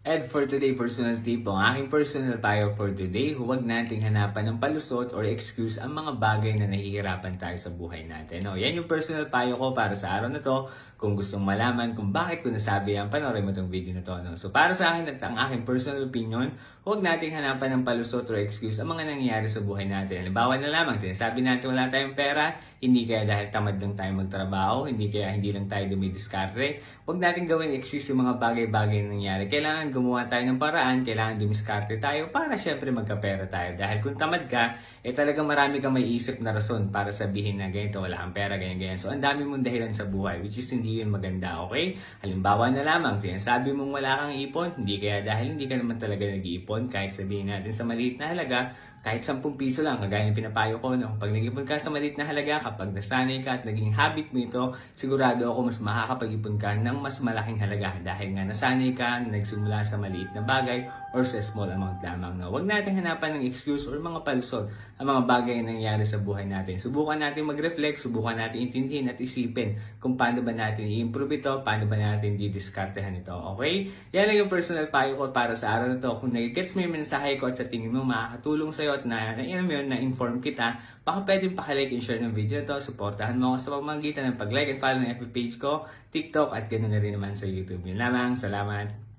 And for today, personal tip, ang aking personal payo for today, huwag nating hanapan ng palusot or excuse ang mga bagay na nahihirapan tayo sa buhay natin. No? Yan yung personal payo ko para sa araw na to. Kung gustong malaman kung bakit ko nasabi yan, panoorin mo itong video na to. No? So para sa akin at ang aking personal opinion, huwag nating hanapan ng palusot or excuse ang mga nangyayari sa buhay natin. Halimbawa na lamang, sinasabi natin wala tayong pera, hindi kaya dahil tamad lang tayo magtrabaho, hindi kaya hindi lang tayo dumidiskarte. Huwag natin gawin excuse yung mga bagay-bagay na nangyayari. Kailangan gumawa tayo ng paraan, kailangan dumiskarte tayo para syempre magkapera tayo. Dahil kung tamad ka, talagang marami kang may isip na rason para sabihin na ganito, wala kang pera, ganyan-ganyan. So, ang dami mong dahilan sa buhay, which is hindi yun maganda, okay? Halimbawa na lamang, sinasabi mong wala kang ipon, hindi kaya dahil hindi ka naman talaga nag-iipon, kahit sabihin natin sa maliit na halaga, kahit 10 piso lang, kagaya ng pinapayo ko, no? Pag nag-ipon ka sa maliit na halaga, kapag nasanay ka at naging habit mo ito, sigurado ako mas makakapag-ipon ka ng mas malaking halaga dahil nga nasanay ka, nagsimula sa maliit na bagay or sa small amount lamang. No? Huwag natin hanapan ng excuse or mga palusot ang mga bagay na nangyayari sa buhay natin. Subukan natin mag-reflect, subukan natin intindihin at isipin kung paano ba natin i-improve ito, paano ba natin didiskartehan ito. Okay? Yan lang yung personal payo ko para sa araw na to. Kung nag-gets mo yung mensahe ko at sa tingin mo makakatulong sa'yo at na-inform kita, baka pwedeng pakilike and share ng video na to. Supportahan mo ako sa pamamagitan ng pag-like and follow ng FB page ko, TikTok at ganoon na rin naman sa YouTube. Yun lamang. Salamat!